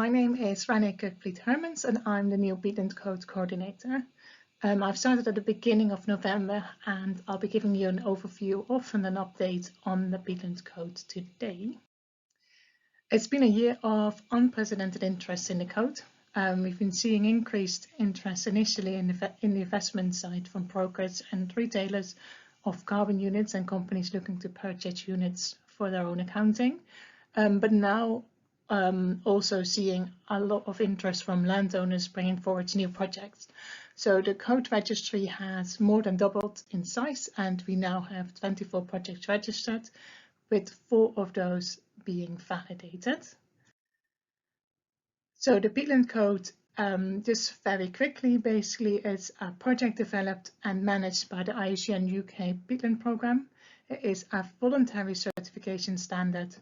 my name is Renée Kerkvliet-Hermans and I'm the new Peatland Code coordinator. I've started at the beginning of November and I'll be giving you an overview of and an update on the Peatland Code today. It's been a year of unprecedented interest in the code. We've been seeing increased interest initially in the investment side from brokers and retailers of carbon units and companies looking to purchase units for their own accounting. But now also seeing a lot of interest from landowners bringing forward new projects. So the code registry has more than doubled in size and we now have 24 projects registered, with 4 of those being validated. So the Peatland Code, just very quickly, basically is a project developed and managed by the IUCN UK Peatland programme. It is a voluntary certification standard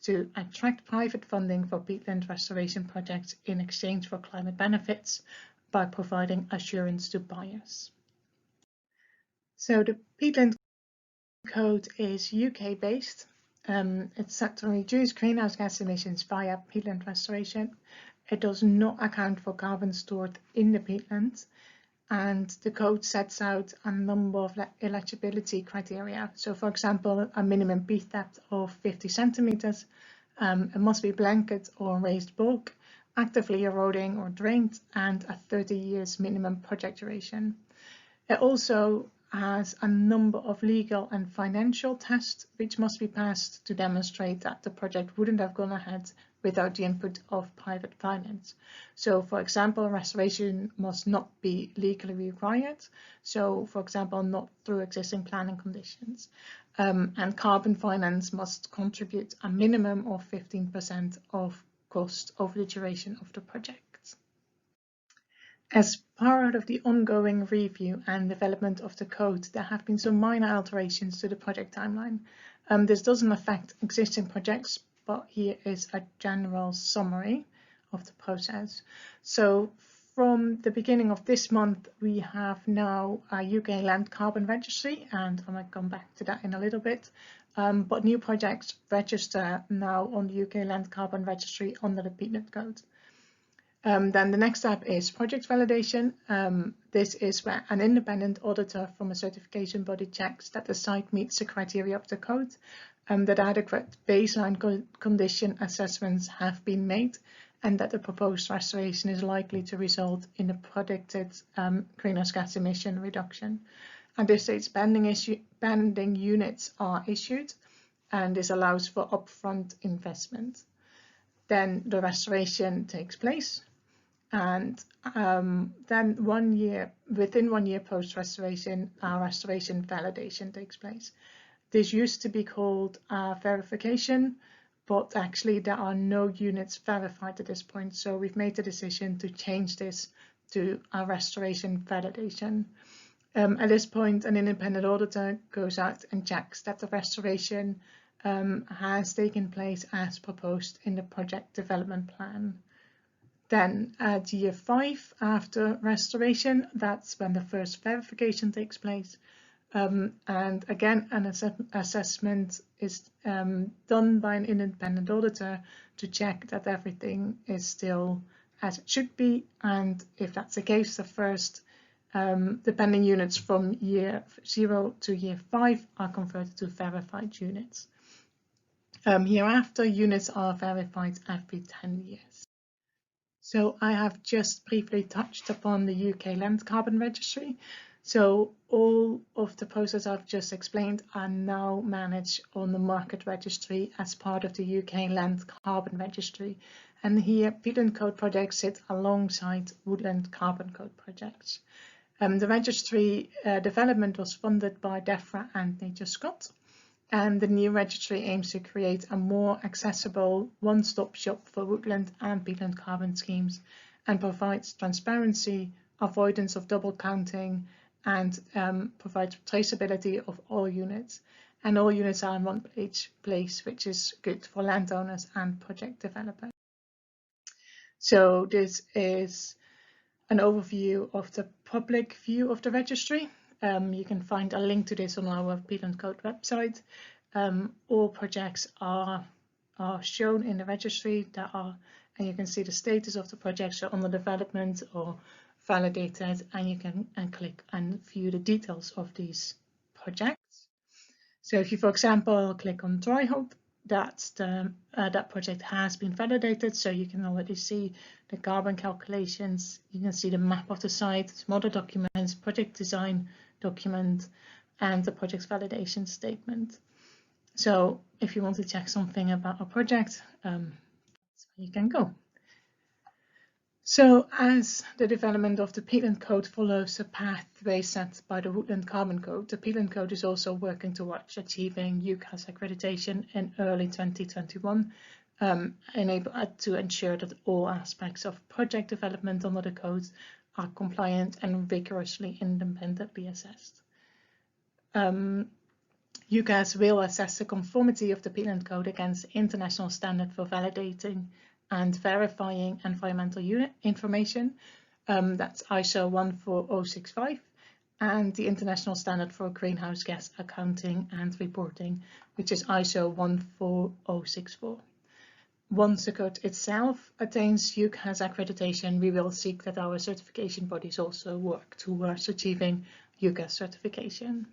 to attract private funding for peatland restoration projects in exchange for climate benefits by providing assurance to buyers. So the Peatland Code is UK based. It's set to reduce greenhouse gas emissions via peatland restoration. It does not account for carbon stored in the peatlands, and the code sets out a number of eligibility criteria. So, for example, a minimum peat depth of 50 centimeters, it must be blanket or raised bulk, actively eroding or drained, and a 30 years minimum project duration. It also has a number of legal and financial tests which must be passed to demonstrate that the project wouldn't have gone ahead without the input of private finance. So, for example, restoration must not be legally required. So, for example, not through existing planning conditions. And carbon finance must contribute a minimum of 15% of cost over the duration of the project. As part of the ongoing review and development of the code, there have been some minor alterations to the project timeline. This doesn't affect existing projects, but here is a general summary of the process. So from the beginning of this month, we have now a UK land carbon registry, and I might come back to that in a little bit. But new projects register now on the UK land carbon registry under the Peatland Code. Then the next step is project validation. This is where an independent auditor from a certification body checks that the site meets the criteria of the code, that adequate baseline condition assessments have been made, and that the proposed restoration is likely to result in a predicted greenhouse gas emission reduction. At this stage, banding units are issued, and this allows for upfront investment. Then the restoration takes place. And then within 1 year post-restoration, our restoration validation takes place. This used to be called verification, but actually there are no units verified at this point. So we've made the decision to change this to a restoration validation. At this point, an independent auditor goes out and checks that the restoration has taken place as proposed in the project development plan. Then at year 5 after restoration, that's when the first verification takes place. And again, an assessment is done by an independent auditor to check that everything is still as it should be. And if that's the case, the first depending units from year 0 to year 5 are converted to verified units. Hereafter, units are verified every 10 years. So I have just briefly touched upon the UK Land Carbon Registry. So all of the process I've just explained are now managed on the Market Registry as part of the UK Land Carbon Registry. And here Peatland Code projects sit alongside Woodland Carbon Code projects. The registry development was funded by DEFRA and Scott. And the new registry aims to create a more accessible one-stop shop for woodland and peatland carbon schemes, and provides transparency, avoidance of double counting, and provides traceability of all units. And all units are in one place, which is good for landowners and project developers. So this is an overview of the public view of the registry. You can find a link to this on our Peatland Code website. All projects are shown in the registry that are and you can see the status of the projects are under development or validated, and you can click and view the details of these projects. So if you, for example, click on Dryhope, that's that project has been validated, so you can already see the carbon calculations. You can see the map of the site, some other documents, project design document, and the project's validation statement. So if you want to check something about a project, that's where you can go. So as the development of the Peatland Code follows a pathway set by the Woodland Carbon Code, the Peatland Code is also working towards achieving UCAS accreditation in early 2021, to ensure that all aspects of project development under the code are compliant and rigorously independently assessed. UCAS will assess the conformity of the Peatland Code against the international standard for validating and verifying environmental unit information, that's ISO 14065, and the international standard for greenhouse gas accounting and reporting, which is ISO 14064. Once the code itself attains UCAS accreditation, we will seek that our certification bodies also work towards achieving UCAS certification.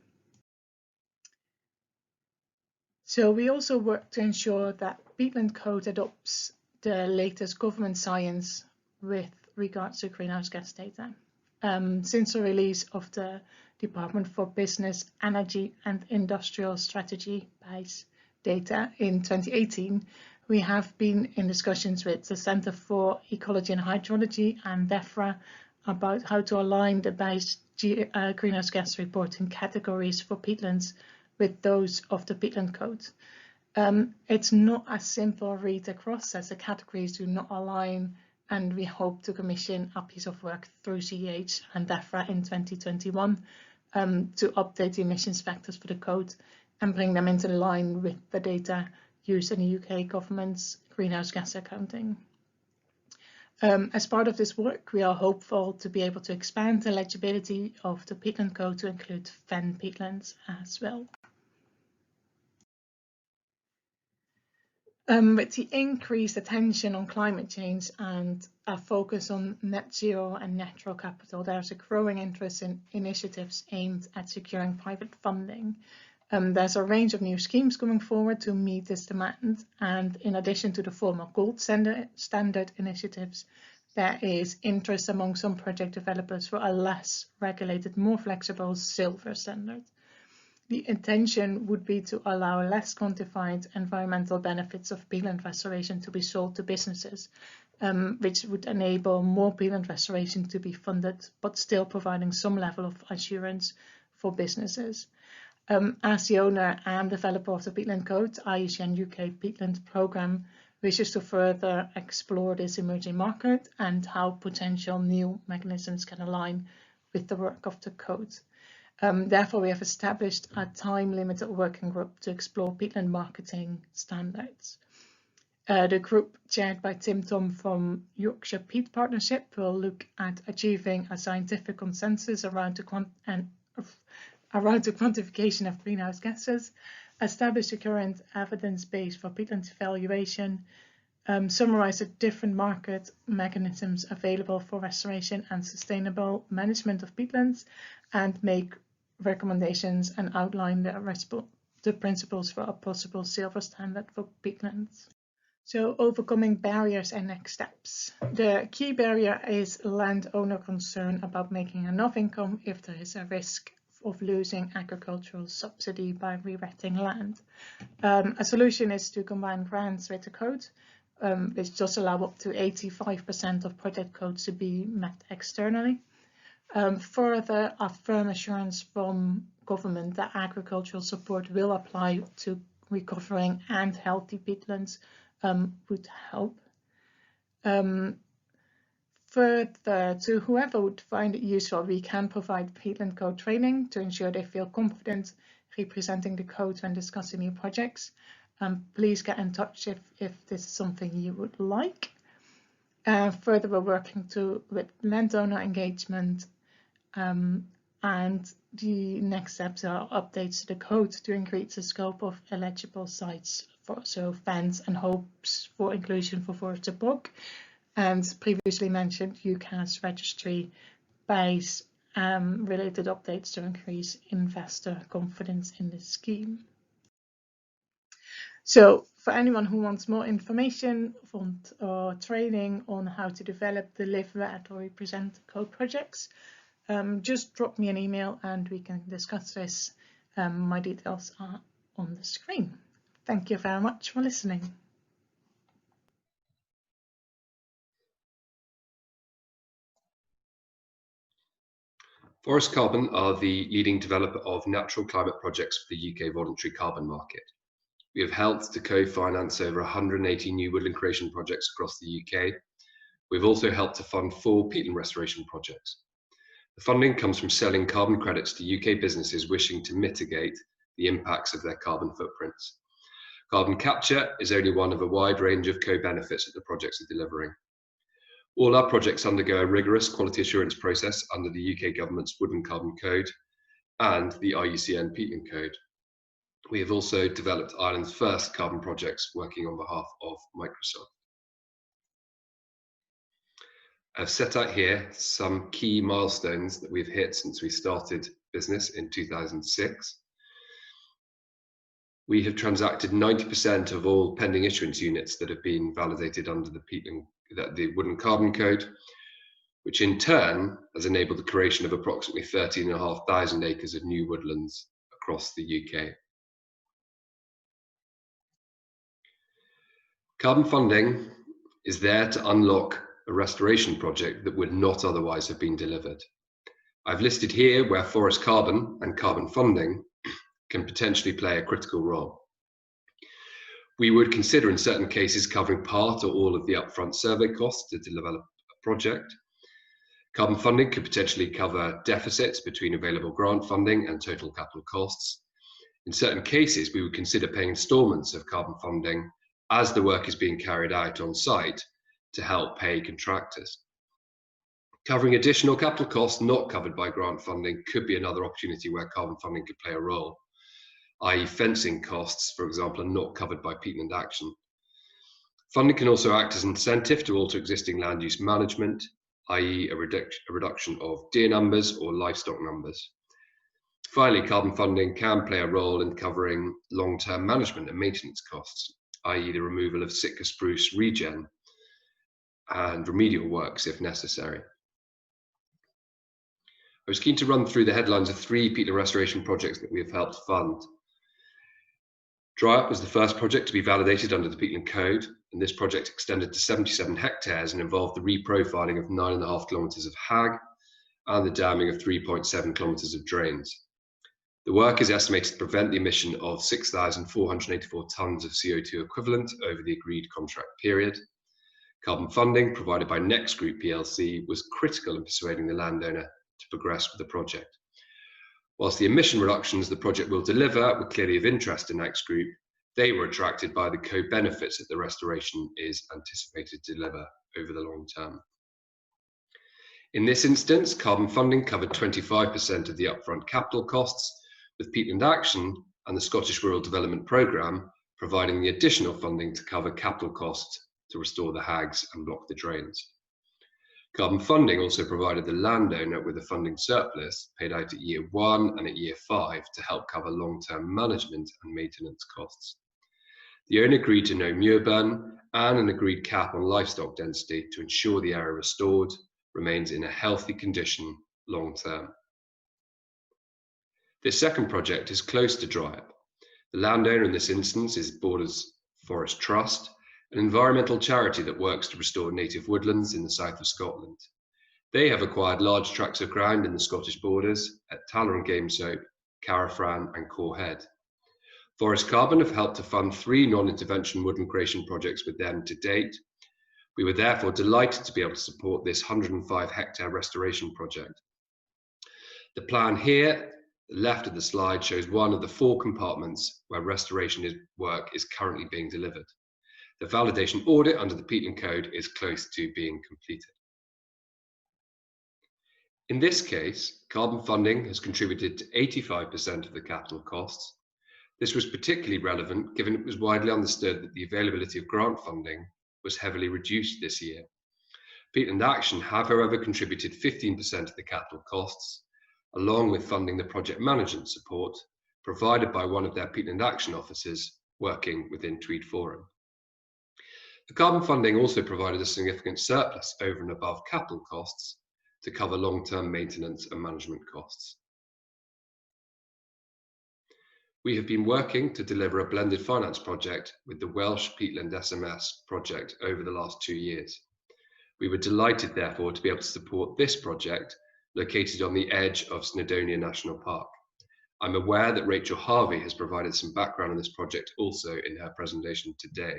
So we also work to ensure that Peatland Code adopts the latest government science with regards to greenhouse gas data. Since the release of the Department for Business, Energy and Industrial Strategy BEIS data in 2018, we have been in discussions with the Centre for Ecology and Hydrology and DEFRA about how to align the BEIS greenhouse gas reporting categories for peatlands with those of the Peatland Code. It's not a simple read across, as the categories do not align, and we hope to commission a piece of work through CEH and DEFRA in 2021 to update the emissions factors for the code and bring them into line with the data used in the UK government's greenhouse gas accounting. As part of this work, we are hopeful to be able to expand the legibility of the Peatland Code to include fen peatlands as well. With the increased attention on climate change and a focus on net zero and natural capital, there's a growing interest in initiatives aimed at securing private funding. There's a range of new schemes going forward to meet this demand, and in addition to the formal gold standard initiatives, there is interest among some project developers for a less regulated, more flexible silver standard. The intention would be to allow less quantified environmental benefits of peatland restoration to be sold to businesses, which would enable more peatland restoration to be funded, but still providing some level of assurance for businesses. As the owner and developer of the Peatland Code, IUCN UK Peatland Programme wishes to further explore this emerging market and how potential new mechanisms can align with the work of the code. Therefore, we have established a time-limited working group to explore peatland marketing standards. The group, chaired by Tim Tom from Yorkshire Peat Partnership, will look at achieving a scientific consensus around the quantification of greenhouse gases, establish the current evidence base for peatland evaluation, summarize the different market mechanisms available for restoration and sustainable management of peatlands, and make recommendations and outline the principles for a possible silver standard for peatlands. So, overcoming barriers and next steps. The key barrier is landowner concern about making enough income if there is a risk of losing agricultural subsidy by re-retting land. A solution is to combine grants with the code, which does allow up to 85% of project codes to be met externally. Further, a firm assurance from government that agricultural support will apply to recovering and healthy peatlands would help. Further, to whoever would find it useful, we can provide Peatland Code training to ensure they feel confident representing the code when discussing new projects. Please get in touch if this is something you would like. Further, we're working with landowner engagement, and the next steps are updates to the code to increase the scope of eligible sites so fans and hopes for inclusion for forested bog, and previously mentioned UCAS registry base related updates to increase investor confidence in the scheme. So for anyone who wants more information or training on how to develop, deliver or represent code projects, just drop me an email and we can discuss this. My details are on the screen. Thank you very much for listening. Forest Carbon are the leading developer of natural climate projects for the UK voluntary carbon market. We have helped to co-finance over 180 new woodland creation projects across the UK. We've also helped to fund 4 peatland restoration projects. The funding comes from selling carbon credits to UK businesses wishing to mitigate the impacts of their carbon footprints. Carbon capture is only one of a wide range of co-benefits that the projects are delivering. All our projects undergo a rigorous quality assurance process under the UK government's Woodland Carbon Code and the IUCN Peatland Code. We have also developed Ireland's first carbon projects working on behalf of Microsoft. I've set out here some key milestones that we've hit since we started business in 2006. We have transacted 90% of all pending issuance units that have been validated under the Woodland Carbon Code, which in turn has enabled the creation of approximately 13,500 acres of new woodlands across the UK. Carbon funding is there to unlock a restoration project that would not otherwise have been delivered. I've listed here where forest carbon and carbon funding can potentially play a critical role. We would consider in certain cases covering part or all of the upfront survey costs to develop a project. Carbon funding could potentially cover deficits between available grant funding and total capital costs. In certain cases, we would consider paying instalments of carbon funding as the work is being carried out on site to help pay contractors. Covering additional capital costs not covered by grant funding could be another opportunity where carbon funding could play a role, i.e. fencing costs, for example, are not covered by peatland action. Funding can also act as an incentive to alter existing land use management, i.e. a reduction of deer numbers or livestock numbers. Finally, carbon funding can play a role in covering long-term management and maintenance costs, i.e. the removal of Sitka spruce regen and remedial works if necessary. I was keen to run through the headlines of 3 peatland restoration projects that we have helped fund. Dry Up was the first project to be validated under the Peatland Code, and this project extended to 77 hectares and involved the reprofiling of 9.5 kilometres of hag and the damming of 3.7 kilometres of drains. The work is estimated to prevent the emission of 6,484 tonnes of CO2 equivalent over the agreed contract period. Carbon funding provided by Next Group plc was critical in persuading the landowner to progress with the project. Whilst the emission reductions the project will deliver were clearly of interest to Next Group, they were attracted by the co-benefits that the restoration is anticipated to deliver over the long term. In this instance, carbon funding covered 25% of the upfront capital costs, with Peatland Action and the Scottish Rural Development Programme providing the additional funding to cover capital costs to restore the hags and block the drains. Carbon funding also provided the landowner with a funding surplus paid out at year 1 and at year 5 to help cover long-term management and maintenance costs. The owner agreed to no manure burn and an agreed cap on livestock density to ensure the area restored remains in a healthy condition long term. This second project is close to Dry Up. The landowner in this instance is Borders Forest Trust, an environmental charity that works to restore native woodlands in the south of Scotland. They have acquired large tracts of ground in the Scottish borders at Taller and Gamesoap, Carafran and Corehead. Forest Carbon have helped to fund 3 non-intervention woodland creation projects with them to date. We were therefore delighted to be able to support this 105 hectare restoration project. The plan here, the left of the slide, shows one of the 4 compartments where restoration work is currently being delivered. The validation audit under the Peatland Code is close to being completed. In this case, carbon funding has contributed to 85% of the capital costs. This was particularly relevant given it was widely understood that the availability of grant funding was heavily reduced this year. Peatland Action have, however, contributed 15% of the capital costs, along with funding the project management support provided by one of their Peatland Action officers working within Tweed Forum. The carbon funding also provided a significant surplus over and above capital costs to cover long-term maintenance and management costs. We have been working to deliver a blended finance project with the Welsh Peatland SMS project over the last 2 years. We were delighted, therefore, to be able to support this project located on the edge of Snowdonia National Park. I'm aware that Rachel Harvey has provided some background on this project also in her presentation today.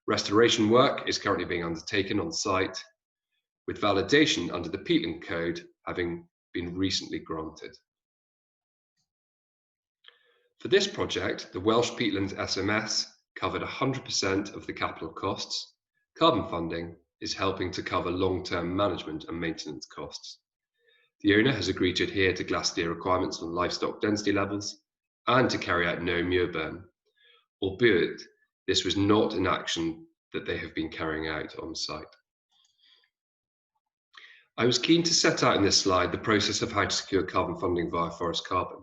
Restoration work is currently being undertaken on site, with validation under the Peatland Code having been recently granted. For this project, the Welsh Peatlands SMS covered 100% of the capital costs. Carbon funding is helping to cover long-term management and maintenance costs. The owner has agreed to adhere to glacier requirements on livestock density levels and to carry out no muir burn, albeit this was not an action that they have been carrying out on site. I was keen to set out in this slide the process of how to secure carbon funding via forest carbon,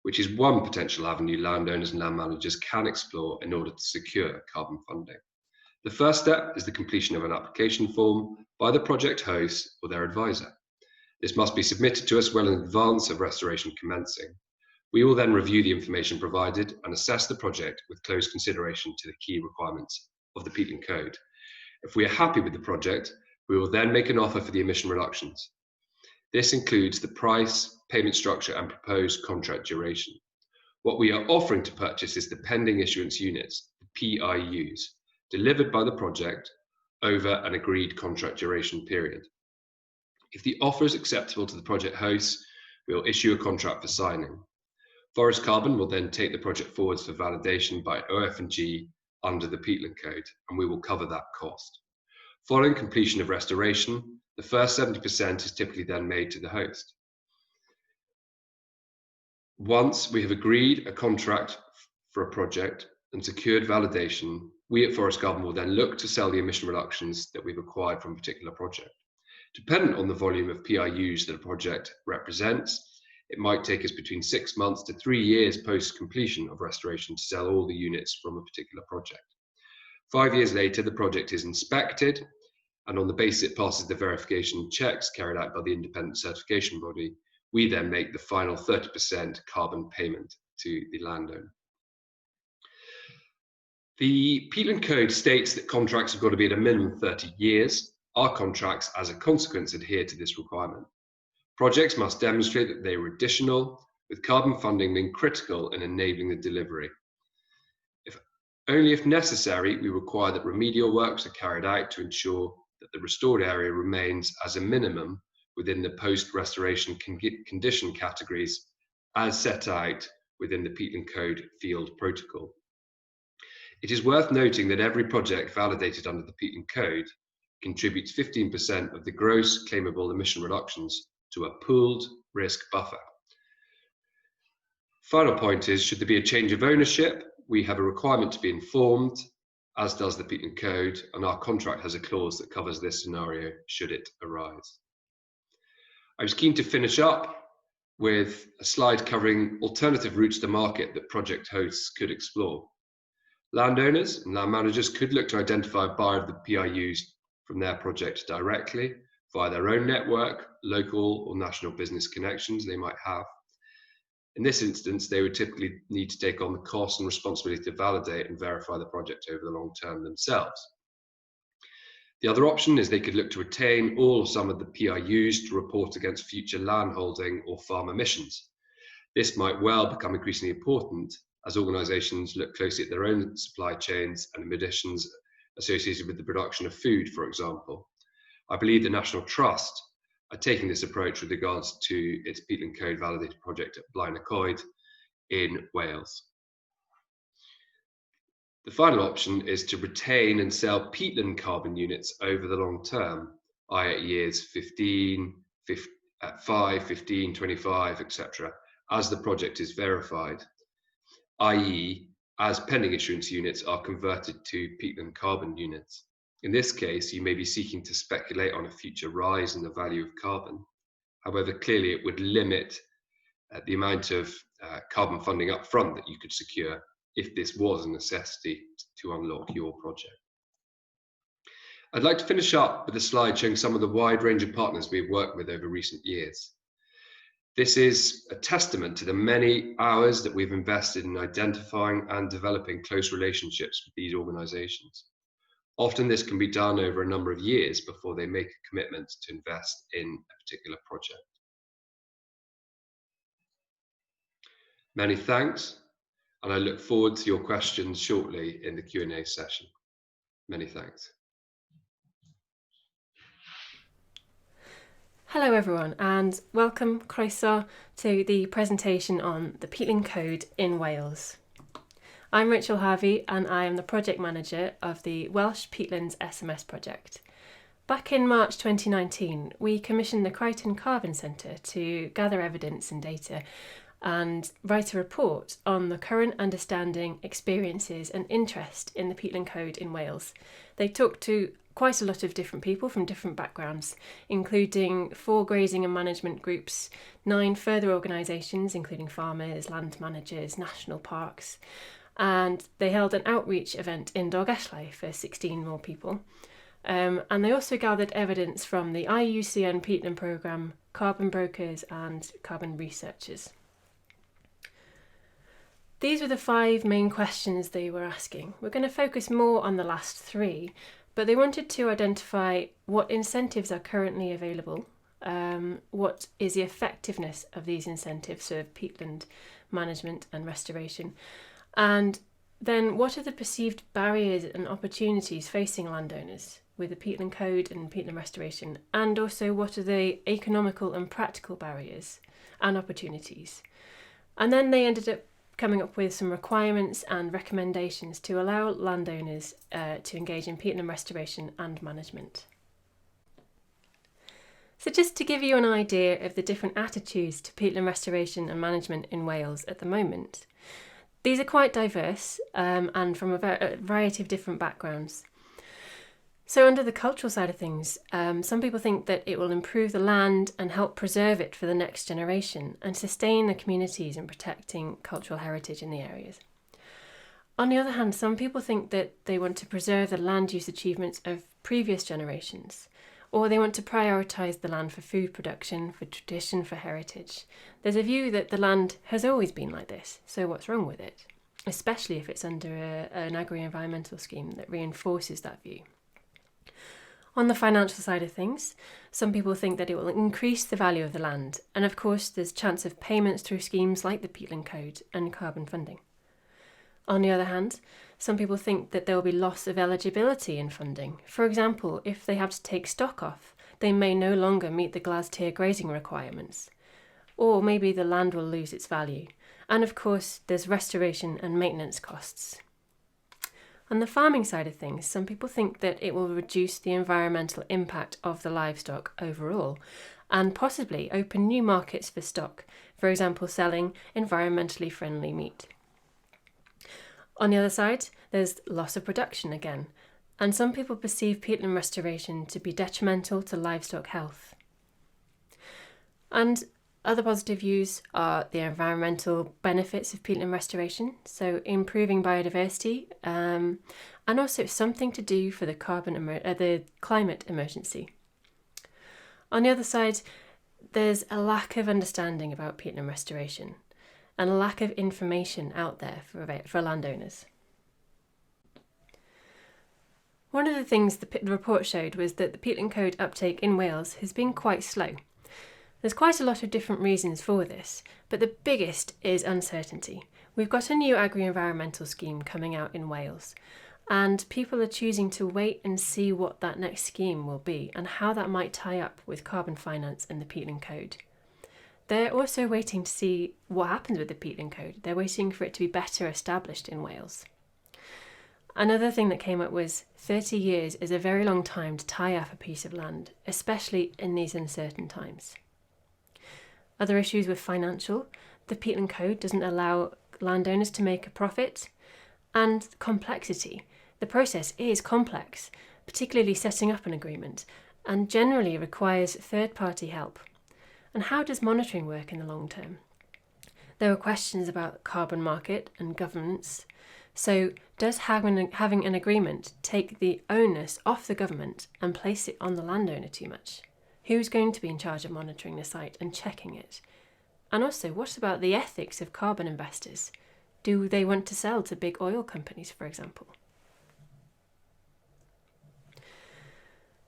which is one potential avenue landowners and land managers can explore in order to secure carbon funding. The first step is the completion of an application form by the project host or their advisor. This must be submitted to us well in advance of restoration commencing. We will then review the information provided and assess the project with close consideration to the key requirements of the Peatland Code. If we are happy with the project, we will then make an offer for the emission reductions. This includes the price, payment structure, and proposed contract duration. What we are offering to purchase is the pending issuance units, the PIUs, delivered by the project over an agreed contract duration period. If the offer is acceptable to the project host, we will issue a contract for signing. Forest Carbon will then take the project forwards for validation by OF&G under the Peatland Code, and we will cover that cost. Following completion of restoration, the first 70% is typically then made to the host. Once we have agreed a contract for a project and secured validation, we at Forest Carbon will then look to sell the emission reductions that we've acquired from a particular project. Dependent on the volume of PIUs that a project represents, it might take us between 6 months to 3 years post-completion of restoration to sell all the units from a particular project. 5 years later, the project is inspected, and on the basis it passes the verification checks carried out by the independent certification body, we then make the final 30% carbon payment to the landowner. The Peatland Code states that contracts have got to be at a minimum 30 years. Our contracts, as a consequence, adhere to this requirement. Projects must demonstrate that they were additional, with carbon funding being critical in enabling the delivery. Only if necessary, we require that remedial works are carried out to ensure that the restored area remains as a minimum within the post-restoration condition categories as set out within the Peatland Code field protocol. It is worth noting that every project validated under the Peatland Code contributes 15% of the gross claimable emission reductions to a pooled risk buffer. Final point is, should there be a change of ownership, we have a requirement to be informed, as does the Peatland Code, and our contract has a clause that covers this scenario should it arise. I was keen to finish up with a slide covering alternative routes to market that project hosts could explore. Landowners and land managers could look to identify a buyer of the PIUs from their project directly via their own network, local or national business connections they might have. In this instance, they would typically need to take on the cost and responsibility to validate and verify the project over the long term themselves. The other option is they could look to retain all or some of the PIUs to report against future landholding or farm emissions. This might well become increasingly important as organisations look closely at their own supply chains and emissions associated with the production of food, for example. I believe the National Trust are taking this approach with regards to its Peatland Code validated project at Peatlands in Wales. The final option is to retain and sell peatland carbon units over the long term, i.e. at years 15, 5, 15, 25, etc., as the project is verified. i.e. as pending issuance units are converted to peatland carbon units. In this case, you may be seeking to speculate on a future rise in the value of carbon. However, clearly it would limit the amount of carbon funding up front that you could secure if this was a necessity to unlock your project. I'd like to finish up with a slide showing some of the wide range of partners we've worked with over recent years. This is a testament to the many hours that we've invested in identifying and developing close relationships with these organisations. Often this can be done over a number of years before they make a commitment to invest in a particular project. Many thanks, and I look forward to your questions shortly in the Q&A session. Many thanks. Hello everyone, and welcome, croeso, to the presentation on the Peatland Code in Wales. I'm Rachel Harvey, and I am the project manager of the Welsh Peatlands SMS project. Back in March 2019, we commissioned the Crichton Carbon Centre to gather evidence and data and write a report on the current understanding, experiences and interest in the Peatland Code in Wales. They talked to quite a lot of different people from different backgrounds, including 4 grazing and management groups, 9 further organisations, including farmers, land managers, national parks, and they held an outreach event in Dolgellau for 16 more people. And they also gathered evidence from the IUCN Peatland programme, carbon brokers and carbon researchers. These were the 5 main questions they were asking. We're going to focus more on the last 3, but they wanted to identify what incentives are currently available, what is the effectiveness of these incentives of peatland management and restoration, and then what are the perceived barriers and opportunities facing landowners with the Peatland Code and peatland restoration, and also what are the economical and practical barriers and opportunities. And then they ended up coming up with some requirements and recommendations to allow landowners to engage in peatland restoration and management. So just to give you an idea of the different attitudes to peatland restoration and management in Wales at the moment, these are quite diverse and from a variety of different backgrounds. So under the cultural side of things, some people think that it will improve the land and help preserve it for the next generation and sustain the communities in protecting cultural heritage in the areas. On the other hand, some people think that they want to preserve the land use achievements of previous generations, or they want to prioritise the land for food production, for tradition, for heritage. There's a view that the land has always been like this, so what's wrong with it? Especially if it's under an agri-environmental scheme that reinforces that view. On the financial side of things, some people think that it will increase the value of the land, and of course there's chance of payments through schemes like the Peatland Code and carbon funding. On the other hand, some people think that there will be loss of eligibility in funding. For example, if they have to take stock off, they may no longer meet the GLAS tier grazing requirements. Or maybe the land will lose its value. And of course, there's restoration and maintenance costs. On the farming side of things, some people think that it will reduce the environmental impact of the livestock overall and possibly open new markets for stock, for example selling environmentally friendly meat. On the other side, there's loss of production again, and some people perceive peatland restoration to be detrimental to livestock health. And other positive views are the environmental benefits of peatland restoration, so improving biodiversity, and also something to do for the climate emergency. On the other side, there's a lack of understanding about peatland restoration and a lack of information out there for landowners. One of the things the report showed was that the Peatland Code uptake in Wales has been quite slow. There's quite a lot of different reasons for this, but the biggest is uncertainty. We've got a new agri-environmental scheme coming out in Wales, and people are choosing to wait and see what that next scheme will be and how that might tie up with carbon finance and the Peatland Code. They're also waiting to see what happens with the Peatland Code. They're waiting for it to be better established in Wales. Another thing that came up was 30 years is a very long time to tie up a piece of land, especially in these uncertain times. Other issues were financial. The Peatland Code doesn't allow landowners to make a profit, and complexity. The process is complex, particularly setting up an agreement, and generally requires third-party help. And how does monitoring work in the long term? There are questions about carbon market and governance. So does having an agreement take the onus off the government and place it on the landowner too much? Who's going to be in charge of monitoring the site and checking it? And also, what about the ethics of carbon investors? Do they want to sell to big oil companies, for example?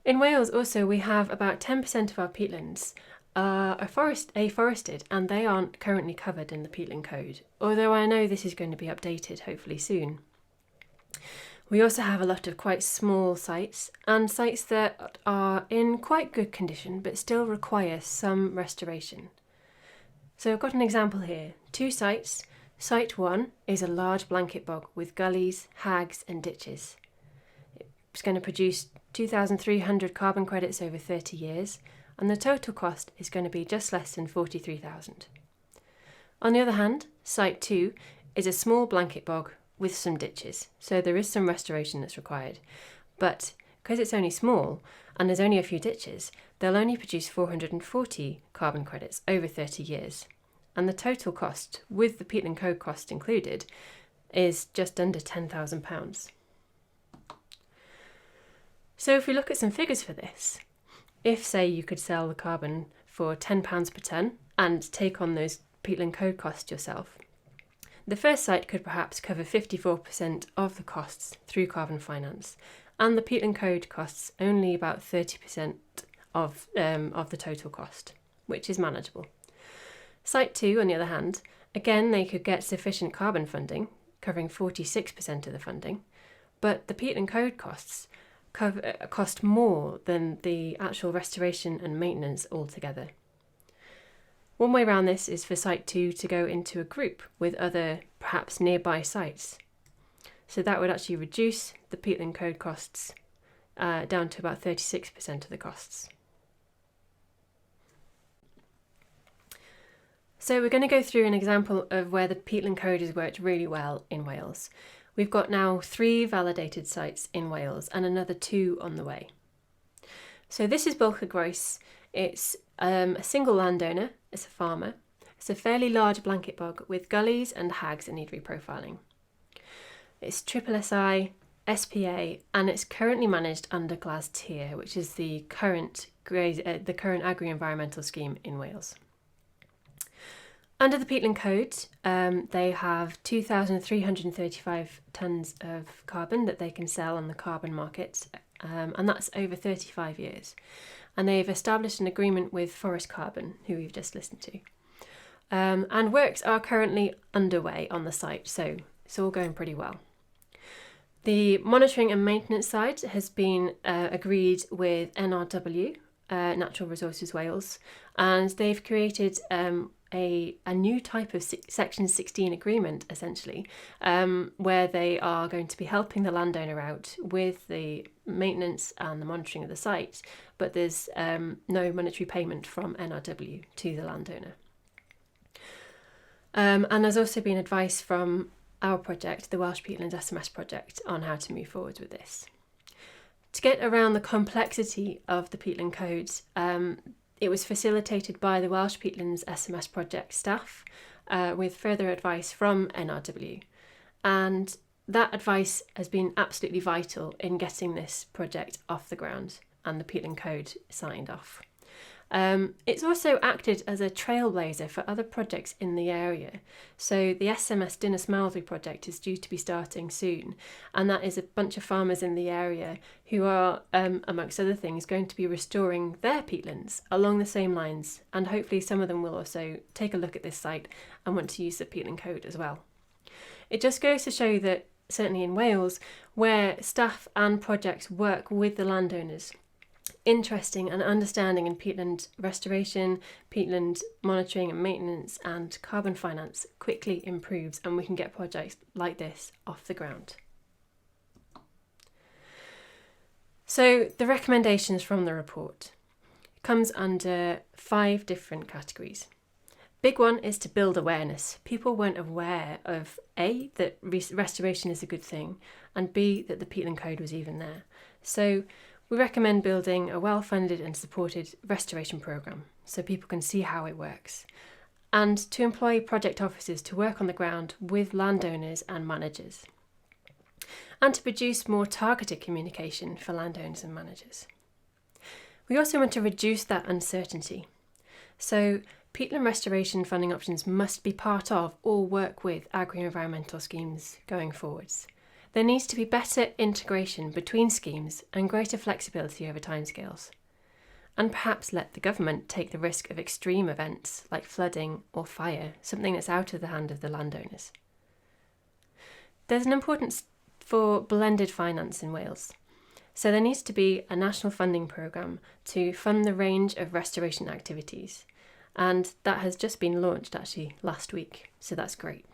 In Wales also, we have about 10% of our peatlands are afforested, and they aren't currently covered in the Peatland Code, although I know this is going to be updated hopefully soon. We also have a lot of quite small sites, and sites that are in quite good condition but still require some restoration. So I've got an example here. 2 sites. Site 1 is a large blanket bog with gullies, hags and ditches. It's going to produce 2,300 carbon credits over 30 years, and the total cost is going to be just less than 43,000. On the other hand, Site 2 is a small blanket bog with some ditches, so there is some restoration that's required. But because it's only small and there's only a few ditches, they'll only produce 440 carbon credits over 30 years. And the total cost, with the Peatland Code cost included, is just under £10,000. So if we look at some figures for this, if, say, you could sell the carbon for £10 per tonne and take on those Peatland Code costs yourself, the first site could perhaps cover 54% of the costs through carbon finance, and the Peatland Code costs only about 30% of the total cost, which is manageable. Site 2, on the other hand, again, they could get sufficient carbon funding, covering 46% of the funding, but the Peatland Code costs cost more than the actual restoration and maintenance altogether. One way around this is for Site 2 to go into a group with other, perhaps nearby sites. So that would actually reduce the Peatland Code costs down to about 36% of the costs. So we're going to go through an example of where the Peatland Code has worked really well in Wales. We've got now 3 validated sites in Wales and another 2 on the way. So this is Bulcha. It's a single landowner, it's a farmer. It's a fairly large blanket bog with gullies and hags that need reprofiling. It's SSSI, SPA, and it's currently managed under GLAS Tier, which is the current agri-environmental scheme in Wales. Under the Peatland Code, they have 2,335 tonnes of carbon that they can sell on the carbon market, and that's over 35 years. And they've established an agreement with Forest Carbon, who we've just listened to. And works are currently underway on the site, so it's all going pretty well. The monitoring and maintenance side has been agreed with NRW, Natural Resources Wales, and they've created a new type of Section 16 agreement, essentially, where they are going to be helping the landowner out with the maintenance and the monitoring of the site, but there's no monetary payment from NRW to the landowner. And there's also been advice from our project, the Welsh Peatlands SMS project, on how to move forward with this. To get around the complexity of the Peatland Codes, it was facilitated by the Welsh Peatlands SMS project staff with further advice from NRW. And that advice has been absolutely vital in getting this project off the ground and the Peatland Code signed off. It's also acted as a trailblazer for other projects in the area. So the SMS Dinas Mawddwy project is due to be starting soon, and that is a bunch of farmers in the area who are, amongst other things, going to be restoring their peatlands along the same lines, and hopefully some of them will also take a look at this site and want to use the Peatland Code as well. It just goes to show that, certainly in Wales, where staff and projects work with the landowners, interesting and understanding in peatland restoration, peatland monitoring and maintenance, and carbon finance quickly improves, and we can get projects like this off the ground. So the recommendations from the report comes under 5 different categories. Big one is to build awareness. People weren't aware of A, that restoration is a good thing, and B, that the Peatland Code was even there. So we recommend building a well-funded and supported restoration programme so people can see how it works, and to employ project officers to work on the ground with landowners and managers, and to produce more targeted communication for landowners and managers. We also want to reduce that uncertainty. So peatland restoration funding options must be part of or work with agri-environmental schemes going forwards. There needs to be better integration between schemes and greater flexibility over timescales. And perhaps let the government take the risk of extreme events like flooding or fire, something that's out of the hand of the landowners. There's an importance for blended finance in Wales. So there needs to be a national funding programme to fund the range of restoration activities. And that has just been launched actually last week, so that's great.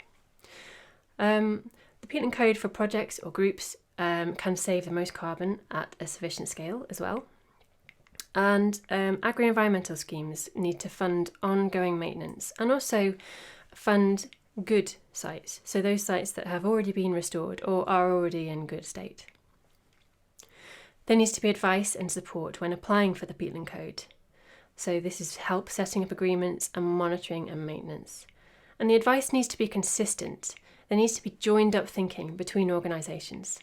The Peatland Code for projects or groups can save the most carbon at a sufficient scale as well. And agri-environmental schemes need to fund ongoing maintenance and also fund good sites, so those sites that have already been restored or are already in good state. There needs to be advice and support when applying for the Peatland Code. So this is help setting up agreements and monitoring and maintenance. And the advice needs to be consistent. There needs to be joined up thinking between organisations.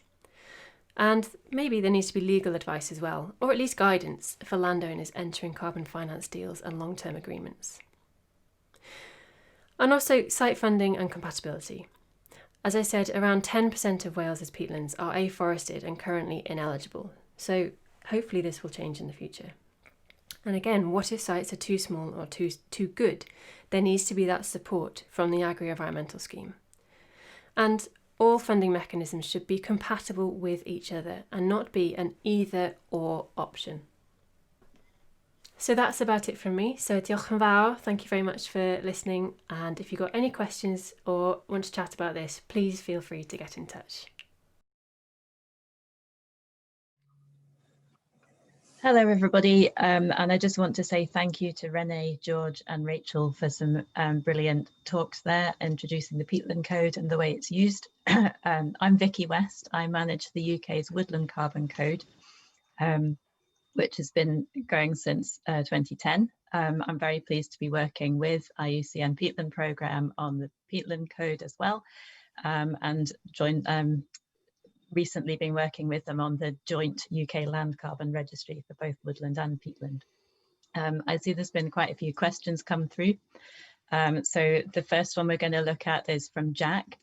And maybe there needs to be legal advice as well, or at least guidance for landowners entering carbon finance deals and long-term agreements. And also site funding and compatibility. As I said, around 10% of Wales's peatlands are afforested and currently ineligible. So hopefully this will change in the future. And again, what if sites are too small or too good? There needs to be that support from the agri-environmental scheme. And all funding mechanisms should be compatible with each other and not be an either or option. So that's about it from me. So diolch yn fawr. Thank you very much for listening. And if you've got any questions or want to chat about this, please feel free to get in touch. Hello, everybody. And I just want to say thank you to Renée, George and Rachel for some brilliant talks there, introducing the Peatland Code and the way it's used. I'm Vicky West. I manage the UK's Woodland Carbon Code, which has been going since 2010. I'm very pleased to be working with IUCN Peatland programme on the Peatland Code as well, and recently been working with them on the joint UK land carbon registry for both woodland and peatland. I see there's been quite a few questions come through. So the first one we're going to look at is from Jack,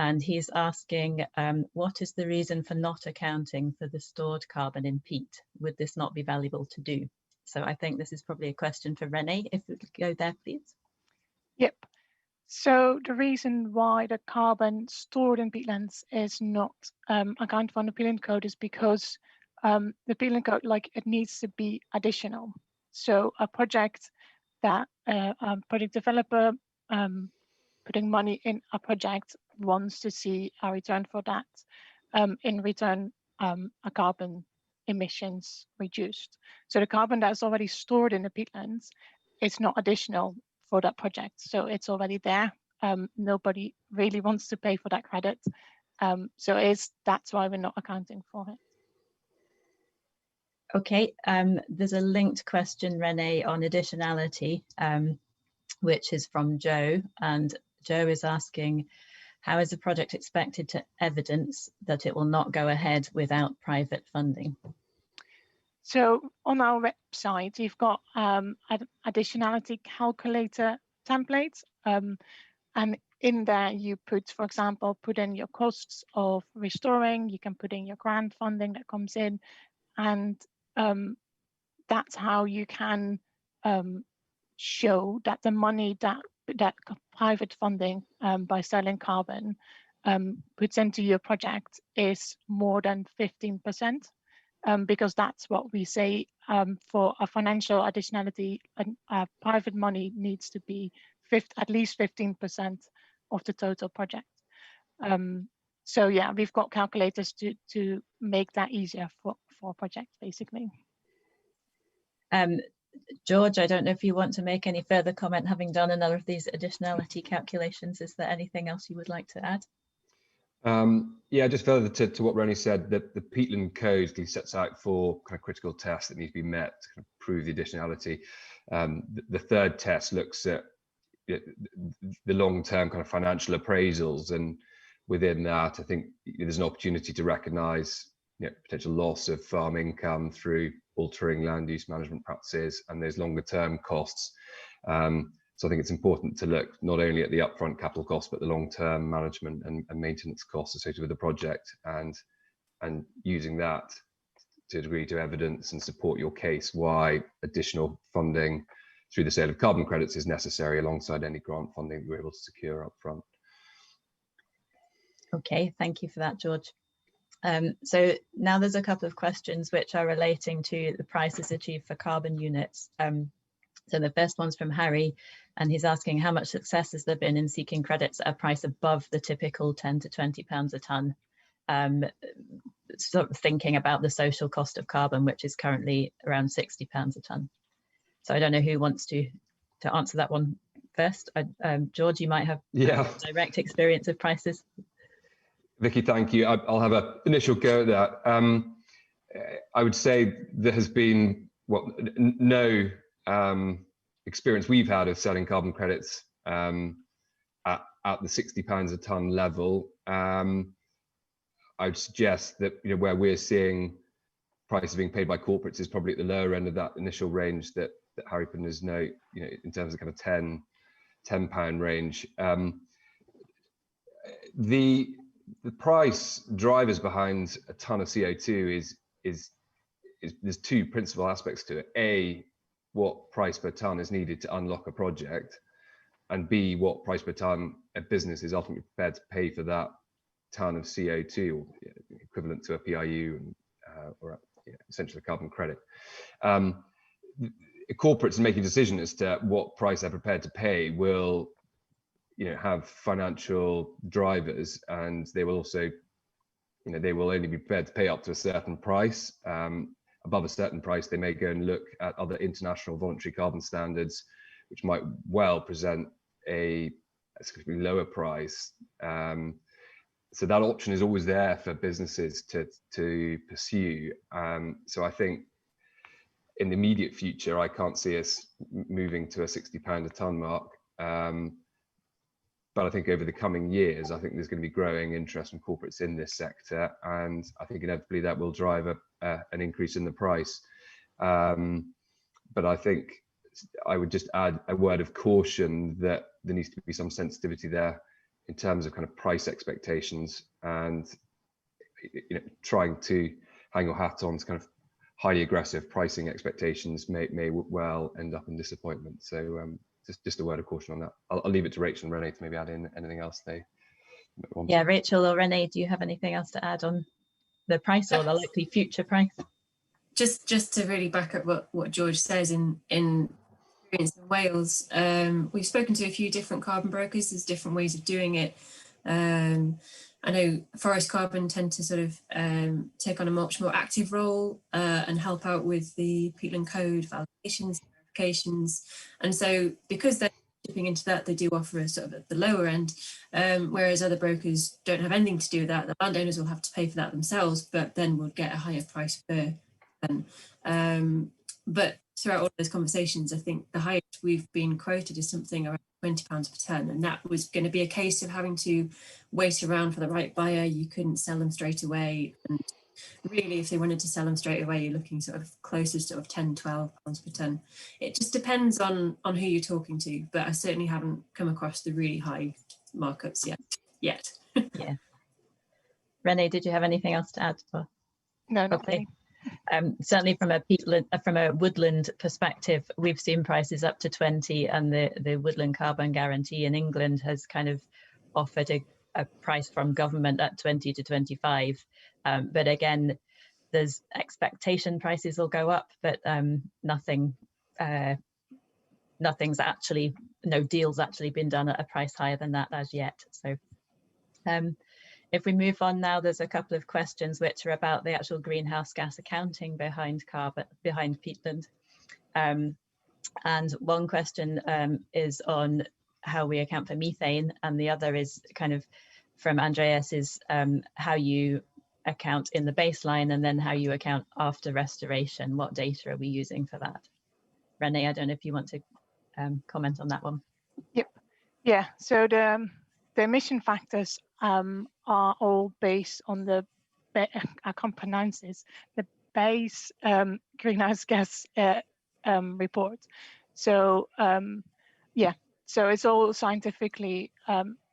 and he's asking, what is the reason for not accounting for the stored carbon in peat? Would this not be valuable to do? So I think this is probably a question for Renée, if we could go there, please. Yep. So the reason why the carbon stored in peatlands is not accounted for in the Peatland Code is because the Peatland Code, it needs to be additional. So a project that a project developer putting money in a project wants to see a return for that. In return, a carbon emissions reduced. So the carbon that's already stored in the peatlands is not additional for that project. So it's already there. Nobody really wants to pay for that credit. So that's why we're not accounting for it. Okay, there's a linked question, Renée, on additionality, which is from Joe. And Joe is asking, how is the project expected to evidence that it will not go ahead without private funding? So on our website, you've got additionality calculator templates. And in there, you put, for example, put in your costs of restoring, you can put in your grant funding that comes in, and that's how you can show that the money that private funding by selling carbon puts into your project is more than 15%. Because that's what we say for a financial additionality, private money needs to be at least 15% of the total project. So yeah, we've got calculators to make that easier for projects, basically. George, I don't know if you want to make any further comment, having done another of these additionality calculations. Is there anything else you would like to add? Yeah, just further to what Renée said, that the Peatland Code sets out 4 kind of critical tests that need to be met to kind of prove the additionality. The third test looks at the long-term kind of financial appraisals, and within that, I think there's an opportunity to recognise potential loss of farm income through altering land use management practices, and there's longer-term costs. So I think it's important to look not only at the upfront capital costs, but the long-term management and maintenance costs associated with the project, and using that to a degree to evidence and support your case why additional funding through the sale of carbon credits is necessary alongside any grant funding that you're able to secure upfront. Okay, thank you for that, George. So now there's a couple of questions which are relating to the prices achieved for carbon units. So the first one's from Harry, and he's asking how much success has there been in seeking credits at a price above the typical £10 to £20 a tonne, sort of thinking about the social cost of carbon, which is currently around £60 a tonne. So I don't know who wants to answer that one first. George, you might have direct experience of prices. Vicky, thank you. I'll have an initial go at that. I would say there has been no experience we've had of selling carbon credits at the £60 a tonne level. I would suggest that where we're seeing prices being paid by corporates is probably at the lower end of that initial range that Harry put in his note. In terms of kind of £10 range. The price drivers behind a tonne of CO2 is there's 2 principal aspects to it. A, what price per tonne is needed to unlock a project, and B, what price per tonne a business is ultimately prepared to pay for that tonne of CO2, or equivalent to a PIU or essentially a carbon credit. Corporates making a decision as to what price they're prepared to pay will have financial drivers, and they will also they will only be prepared to pay up to a certain price. Above a certain price, they may go and look at other international voluntary carbon standards, which might well present a significantly lower price. So that option is always there for businesses to pursue. So I think in the immediate future, I can't see us moving to a £60 a tonne mark. But I think over the coming years, I think there's going to be growing interest from corporates in this sector, and I think inevitably that will drive an increase in the price. But I think I would just add a word of caution that there needs to be some sensitivity there in terms of kind of price expectations, and trying to hang your hat on kind of highly aggressive pricing expectations may well end up in disappointment. So just a word of caution on that. I'll leave it to Rachel and Renée to maybe add in anything else they want. Yeah, Rachel or Renée, do you have anything else to add on the price or the likely future price? Just to really back up what George says, in experience in Wales, we've spoken to a few different carbon brokers. There's different ways of doing it. I know Forest Carbon tend to sort of take on a much more active role and help out with the Peatland Code validations, verifications, and so because they're dipping into that, they do offer a sort of at the lower end, whereas other brokers don't have anything to do with that. The landowners will have to pay for that themselves, but then would get a higher price per ton. But throughout all those conversations, I think the highest we've been quoted is something around £20 per tonne, and that was going to be a case of having to wait around for the right buyer. You couldn't sell them straight away, and really if they wanted to sell them straight away, you're looking sort of closer to sort of £10-12 per tonne. It just depends on who you're talking to, but I certainly haven't come across the really high markups yet. Yeah. Renée, did you have anything else to add? No, not Okay. really. Certainly from a woodland perspective, we've seen prices up to 20, and the woodland carbon guarantee in England has kind of offered a price from government at 20 to 25. But again, there's expectation prices will go up, but nothing's actually, no deal's actually been done at a price higher than that as yet. So if we move on now, there's a couple of questions which are about the actual greenhouse gas accounting behind Peatland. And one question is on how we account for methane, and the other is kind of from Andreas is how you account in the baseline and then how you account after restoration. What data are we using for that? Renée, I don't know if you want to comment on that one. Yep. Yeah, so the emission factors are all based on the, I can't pronounce this, the base greenhouse gas report. So yeah, so it's all scientifically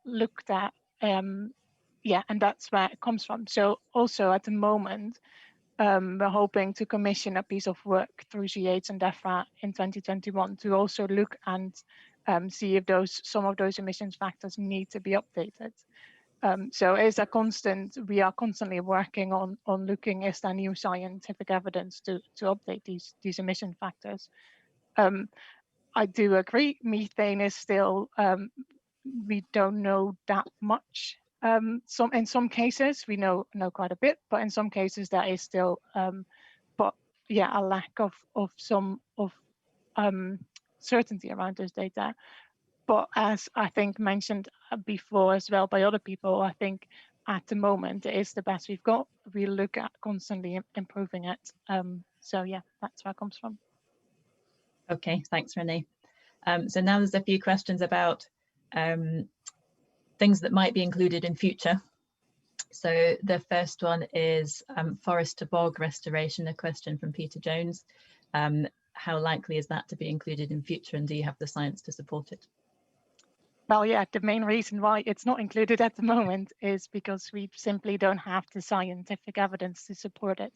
looked at. Yeah, and that's where it comes from. So also at the moment, we're hoping to commission a piece of work through GH and DEFRA in 2021 to also look and see if some of those emissions factors need to be updated. So it's a constant, we are constantly working on looking, is there new scientific evidence to update these emission factors. I do agree, methane is still, we don't know that much. In some cases we know quite a bit, but in some cases there is still, but yeah, a lack of some certainty around those data. But as I think mentioned before as well by other people, I think at the moment it is the best we've got. We look at constantly improving it. So yeah, that's where it comes from. Okay, thanks, Renée. So now there's a few questions about things that might be included in future. So the first one is forest to bog restoration, a question from Peter Jones. How likely is that to be included in future, and do you have the science to support it? Well, yeah, the main reason why it's not included at the moment is because we simply don't have the scientific evidence to support it.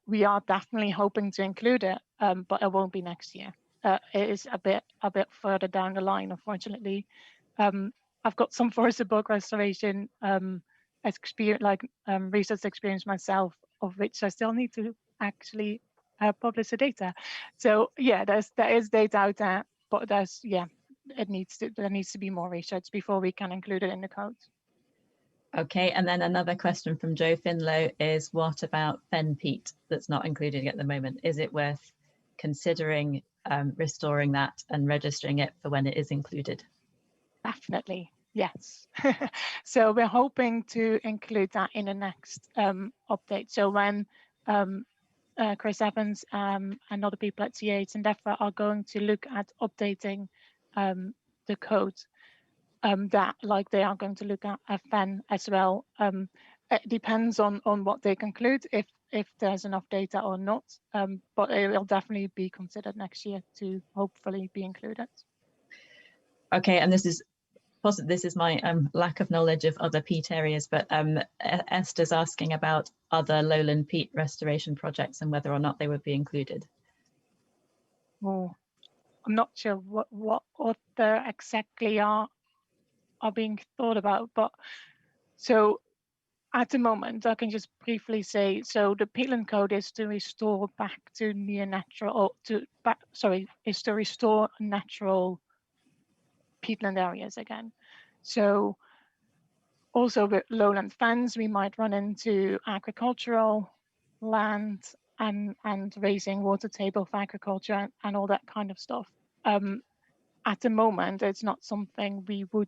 We are definitely hoping to include it, but it won't be next year. It is a bit further down the line, unfortunately. I've got some forest to bog restoration research experience myself, of which I still need to actually publish the data. So yeah, there is data out there, but there needs to be more research before we can include it in the code. Okay, and then another question from Joe Finlow is, what about fen peat that's not included at the moment? Is it worth considering restoring that and registering it for when it is included? Definitely, yes. So we're hoping to include that in the next update. So when Chris Evans and other people at CH and DEFRA are going to look at updating the code, that like they are going to look at fen as well. It depends on what they conclude, if there's enough data or not, but it will definitely be considered next year to hopefully be included. Okay, and this is my lack of knowledge of other peat areas, but Esther's asking about other lowland peat restoration projects and whether or not they would be included. Oh, I'm not sure what there exactly are being thought about, but so at the moment I can just briefly say, so the Peatland Code is to restore back to near natural, is to restore natural peatland areas again. So also with lowland fens, we might run into agricultural land and raising water table for agriculture and all that kind of stuff. At the moment, it's not something we would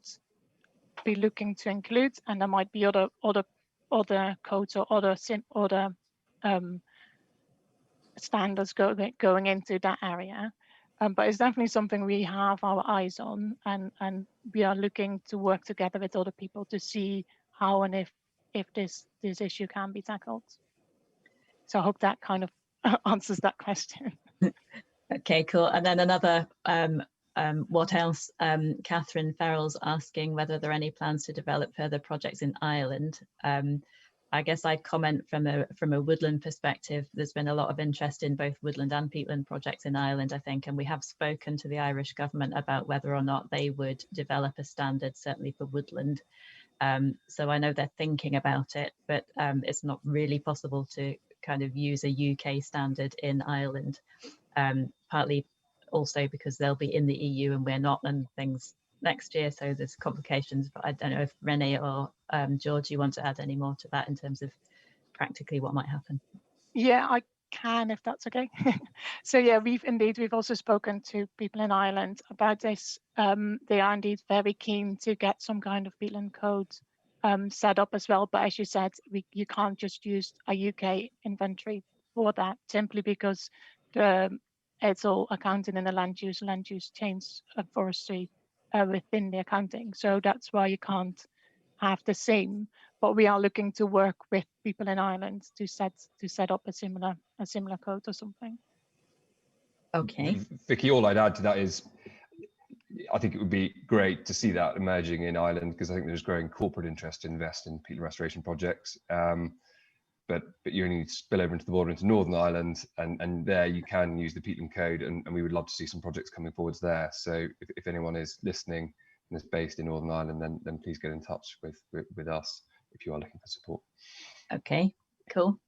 be looking to include, and there might be other codes or other standards going into that area. But it's definitely something we have our eyes on, and we are looking to work together with other people to see how and if this issue can be tackled. So I hope that kind of answers that question. Okay, cool. And then another what else? Catherine Farrell's asking whether there are any plans to develop further projects in Ireland. I guess I'd comment from a woodland perspective. There's been a lot of interest in both woodland and peatland projects in Ireland, I think, and we have spoken to the Irish government about whether or not they would develop a standard, certainly for woodland. So I know they're thinking about it, but it's not really possible to kind of use a UK standard in Ireland, partly also because they'll be in the EU and we're not, and things next year, so there's complications. But I don't know if Renée or George, you want to add any more to that in terms of practically what might happen? Yeah, can, if that's okay. So yeah, we've also spoken to people in Ireland about this. They are indeed very keen to get some kind of Peatland Code set up as well. But as you said, you can't just use a UK inventory for that, simply because it's all accounted in the land use change of forestry within the accounting. So that's why you can't have the same. But we are looking to work with people in Ireland to set up a similar code or something. Okay. Vicky, all I'd add to that is I think it would be great to see that emerging in Ireland, because I think there's growing corporate interest to invest in peatland restoration projects. But you only need to spill over into the border into Northern Ireland, and there you can use the Peatland Code, and we would love to see some projects coming forwards there. So if anyone is listening and is based in Northern Ireland, then please get in touch with us if you are looking for support. Okay, cool.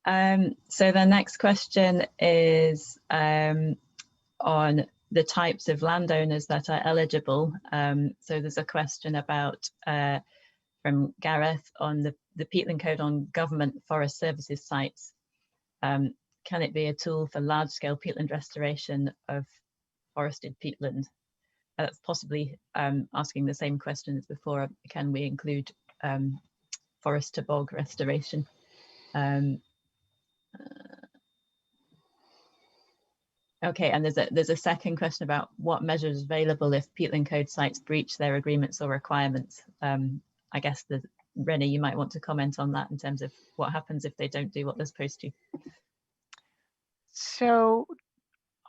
So the next question is on the types of landowners that are eligible. So there's a question about from Gareth on the Peatland Code on government forest services sites. Can it be a tool for large-scale peatland restoration of forested peatland? That's possibly asking the same question as before. Can we include forest to bog restoration? Okay, and there's a second question about what measures available if Peatland Code sites breach their agreements or requirements. I guess Renée, you might want to comment on that in terms of what happens if they don't do what they're supposed to. So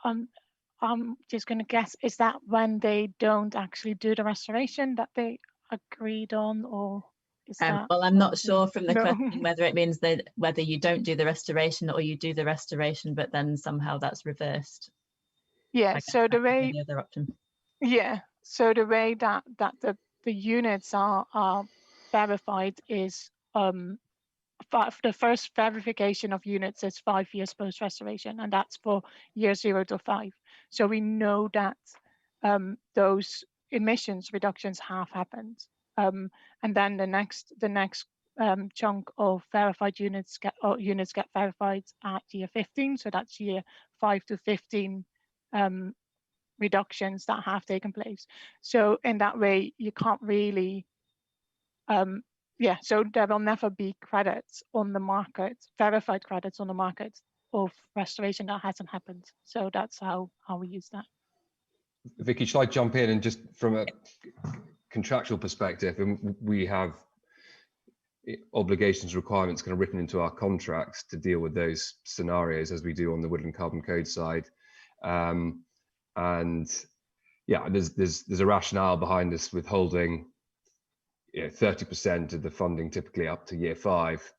I'm just going to guess, is that when they don't actually do the restoration that they agreed on, or is that? Well, I'm not sure from the No. question whether it means that whether you don't do the restoration or you do the restoration, but then somehow that's reversed. Yeah, so the way, the other option. yeah, so the way that the units are verified is the first verification of units is 5 years post restoration, and that's for year 0 to 5. So we know that those emissions reductions have happened, and then the next chunk of verified units get verified at year 15. So that's year 5 to 15 reductions that have taken place. So in that way, you can't really yeah, so there will never be credits on the market, verified credits on the market of restoration that hasn't happened. So that's how we use that. Vicky, shall I jump in, and just from a contractual perspective, and we have obligations, requirements kind of written into our contracts to deal with those scenarios, as we do on the Woodland Carbon Code side. And yeah, there's a rationale behind us withholding 30% of the funding, typically up to year 5,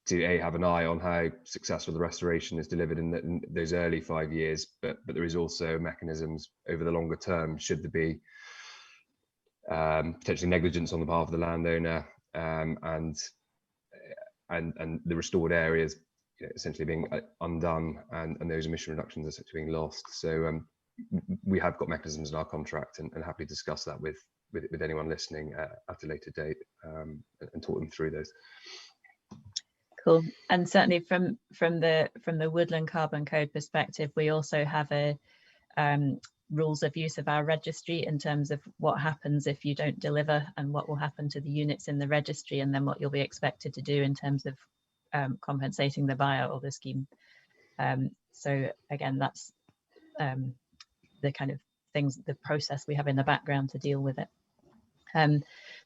to have an eye on how successful the restoration is delivered in those early 5 years, but there is also mechanisms over the longer term should there be potentially negligence on the part of the landowner, and the restored areas essentially being undone, and those emission reductions are essentially being lost. So we have got mechanisms in our contract, and happily discuss that with anyone listening at a later date, and talk them through those. Cool. And certainly from the Woodland Carbon Code perspective, we also have a rules of use of our registry in terms of what happens if you don't deliver, and what will happen to the units in the registry, and then what you'll be expected to do in terms of compensating the buyer or the scheme. So again, that's the kind of things, the process we have in the background to deal with it.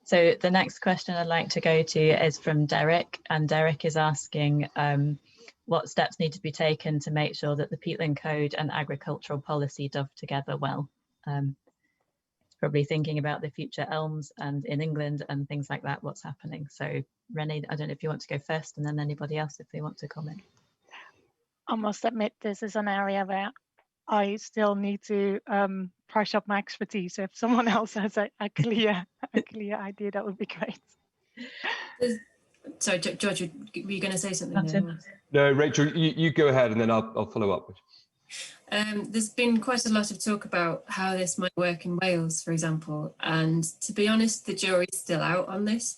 So the next question I'd like to go to is from Derek, and Derek is asking what steps need to be taken to make sure that the Peatland Code and agricultural policy dove together well. Probably thinking about the future elms and in England and things like that, what's happening. So Renée, I don't know if you want to go first, and then anybody else if they want to comment. I must admit, this is an area where I still need to brush up my expertise. So if someone else has a clear idea, that would be great. Sorry, George, were you going to say something? No, Rachel, you go ahead, and then I'll follow up. There's been quite a lot of talk about how this might work in Wales, for example, and to be honest, the jury's still out on this.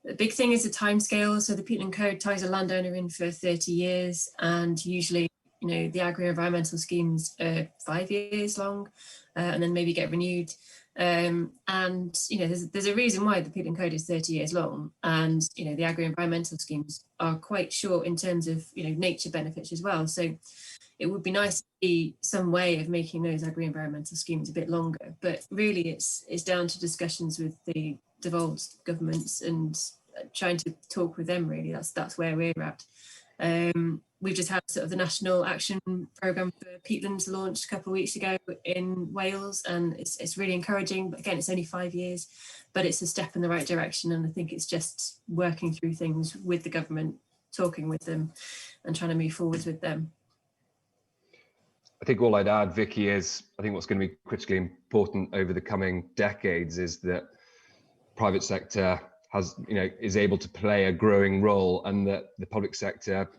The big thing is the timescale. So the Peatland Code ties a landowner in for 30 years, and usually, you know, the agri-environmental schemes are 5 years long, and then maybe get renewed. And you know, there's a reason why the Peatland Code is 30 years long, and you know, the agri-environmental schemes are quite short in terms of, you know, nature benefits as well. So it would be nice to see some way of making those agri-environmental schemes a bit longer, but really it's down to discussions with the devolved governments and trying to talk with them. Really, that's where we're at. We've just had sort of the National Action Programme for Peatlands launched a couple of weeks ago in Wales, and it's really encouraging. But again, it's only 5 years, but it's a step in the right direction, and I think it's just working through things with the government, talking with them, and trying to move forwards with them. I think all I'd add, Vicky, is I think what's going to be critically important over the coming decades is that private sector has, you know, is able to play a growing role, and that the public sector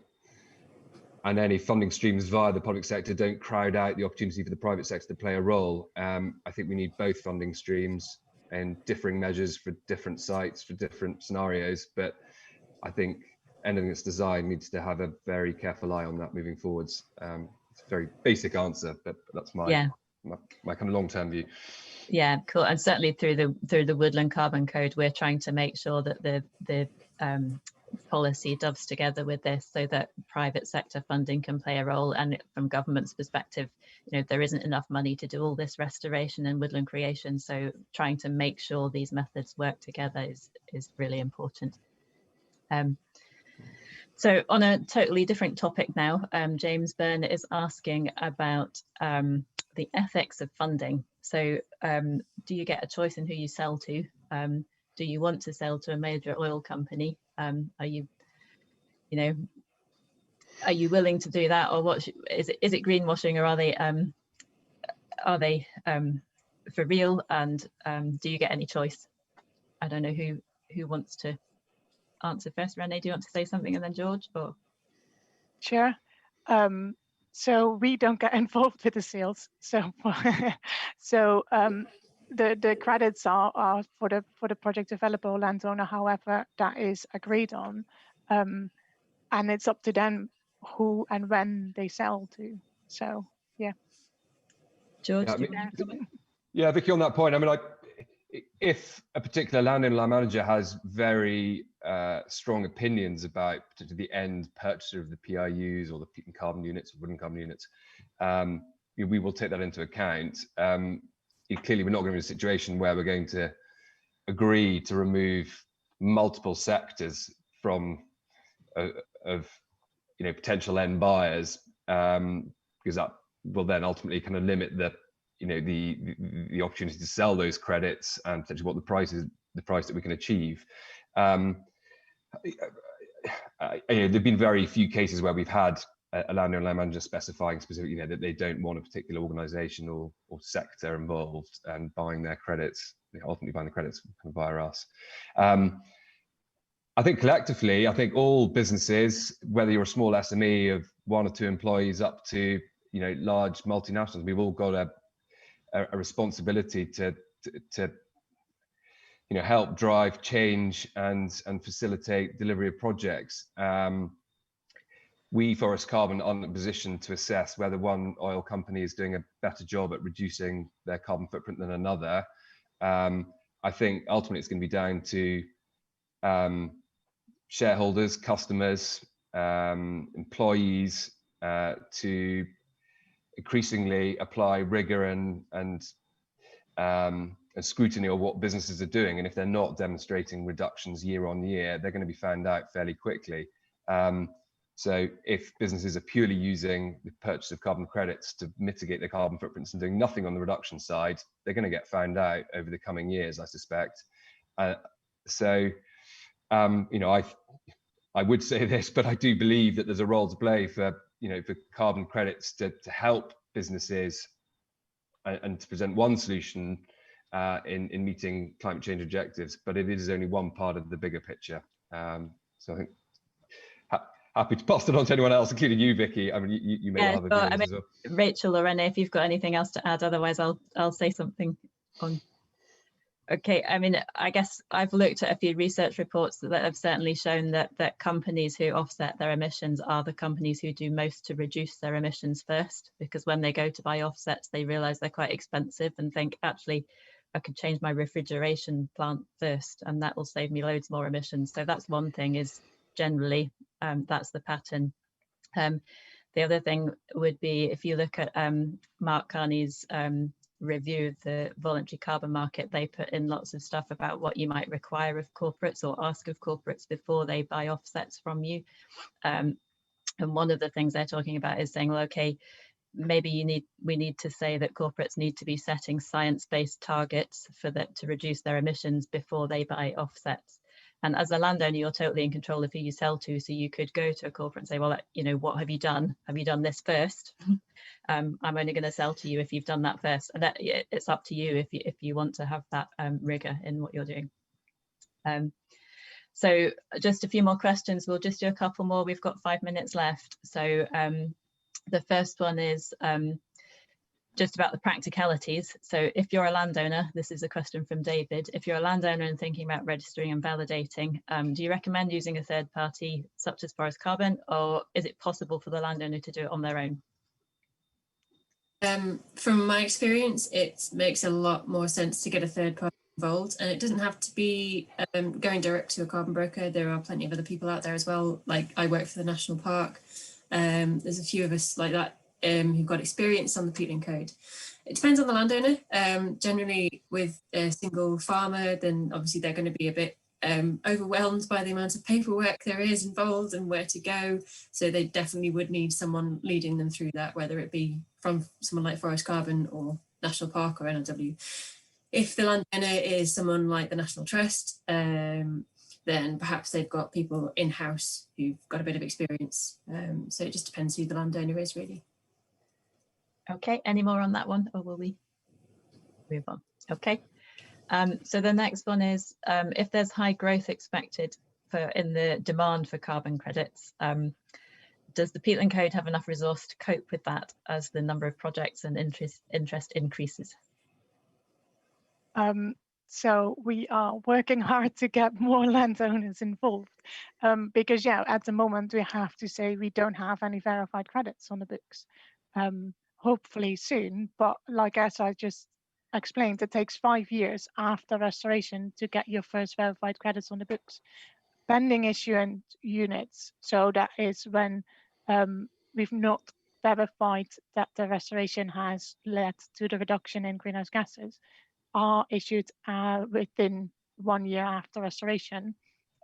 and any funding streams via the public sector don't crowd out the opportunity for the private sector to play a role. I think we need both funding streams and differing measures for different sites, for different scenarios. But I think anything that's designed needs to have a very careful eye on that moving forwards. It's a very basic answer, but that's my kind of long-term view. Yeah, cool. And certainly through the Woodland Carbon Code, we're trying to make sure that the policy doves together with this, so that private sector funding can play a role. And from government's perspective, you know, there isn't enough money to do all this restoration and woodland creation. So trying to make sure these methods work together is really important. So on a totally different topic now, James Byrne is asking about the ethics of funding. So do you get a choice in who you sell to? Do you want to sell to a major oil company? Are you willing to do that, or what? Is it greenwashing, or are they for real? And do you get any choice? I don't know who wants to answer first. Renée, do you want to say something, and then George? Or sure. So we don't get involved with the sales. So the credits are for the project developer or landowner, however that is agreed on, and it's up to them who and when they sell to. So yeah. George, yeah, Vicky, on that point, I mean, if a particular landowner land manager has very strong opinions about particularly the end purchaser of the PIUs or the peat and carbon units or wooden carbon units, we will take that into account. Clearly, we're not going to be in a situation where we're going to agree to remove multiple sectors from potential end buyers, because that will then ultimately kind of limit the opportunity to sell those credits and potentially what the price that we can achieve. There've been very few cases where we've had a landowner and land manager specifying specifically, that they don't want a particular organisation or sector involved and buying their credits, ultimately buying the credits via us. I think collectively, all businesses, whether you're a small SME of 1 or 2 employees up to large multinationals, we've all got a responsibility to help drive change and facilitate delivery of projects. We, Forest Carbon, aren't in a position to assess whether one oil company is doing a better job at reducing their carbon footprint than another. I think ultimately it's going to be down to shareholders, customers, employees to increasingly apply rigor and scrutiny of what businesses are doing. And if they're not demonstrating reductions year on year, they're going to be found out fairly quickly. So if businesses are purely using the purchase of carbon credits to mitigate their carbon footprints and doing nothing on the reduction side, they're going to get found out over the coming years, I suspect. I would say this, but I do believe that there's a role to play for carbon credits to help businesses and to present one solution in meeting climate change objectives, but it is only one part of the bigger picture. So I think happy to pass it on to anyone else, including you, Vicky. I mean, you may have a view on this as well. Rachel or Renée, if you've got anything else to add, otherwise I'll say something on. Okay, I mean, I guess I've looked at a few research reports that have certainly shown that companies who offset their emissions are the companies who do most to reduce their emissions first, because when they go to buy offsets, they realize they're quite expensive and think, actually, I could change my refrigeration plant first and that will save me loads more emissions. So that's one thing, is generally that's the pattern. The other thing would be, if you look at Mark Carney's review of the voluntary carbon market, they put in lots of stuff about what you might require of corporates or ask of corporates before they buy offsets from you. And one of the things they're talking about is saying, well, okay, maybe we need to say that corporates need to be setting science-based targets for that to reduce their emissions before they buy offsets. And as a landowner, you're totally in control of who you sell to. So you could go to a corporate and say, well, you know, what have you done? Have you done this first? I'm only going to sell to you if you've done that first. And that, it's up to you if you want to have that rigor in what you're doing. So just a few more questions. We'll just do a couple more. We've got 5 minutes left. So the first one is just about the practicalities. So if you're a landowner, this is a question from David, if you're a landowner and thinking about registering and validating, do you recommend using a third party such as Forest Carbon, or is it possible for the landowner to do it on their own? From my experience, it makes a lot more sense to get a third party involved, and it doesn't have to be going direct to a carbon broker. There are plenty of other people out there as well. Like, I work for the National Park. There's a few of us like that who've got experience on the Peatland Code. It depends on the landowner. Generally with a single farmer, then obviously they're going to be a bit overwhelmed by the amount of paperwork there is involved and where to go. So they definitely would need someone leading them through that, whether it be from someone like Forest Carbon or National Park or NRW. If the landowner is someone like the National Trust, then perhaps they've got people in-house who've got a bit of experience. So it just depends who the landowner is, really. Okay, any more on that one, or will we move on? Okay, so the next one is, if there's high growth expected in the demand for carbon credits, does the Peatland Code have enough resource to cope with that as the number of projects and interest increases? So we are working hard to get more landowners involved, because yeah, at the moment we have to say we don't have any verified credits on the books. Hopefully soon, but like as I just explained, it takes 5 years after restoration to get your first verified credits on the books. Pending issuance units, so that is when we've not verified that the restoration has led to the reduction in greenhouse gases, are issued within 1 year after restoration,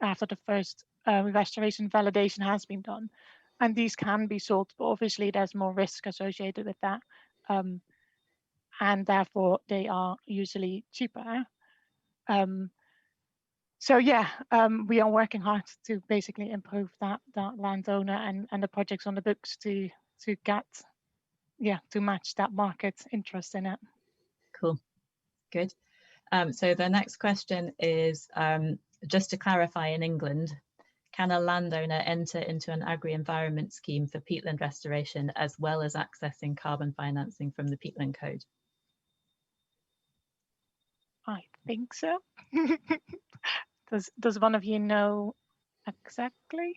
after the first restoration validation has been done. And these can be sold, but obviously there's more risk associated with that. And therefore they are usually cheaper. So yeah, we are working hard to basically improve that landowner and the projects on the books to get, yeah, to match that market interest in it. Cool, good. So the next question is, just to clarify, in England, can a landowner enter into an agri-environment scheme for peatland restoration as well as accessing carbon financing from the Peatland Code? I think so. Does one of you know exactly?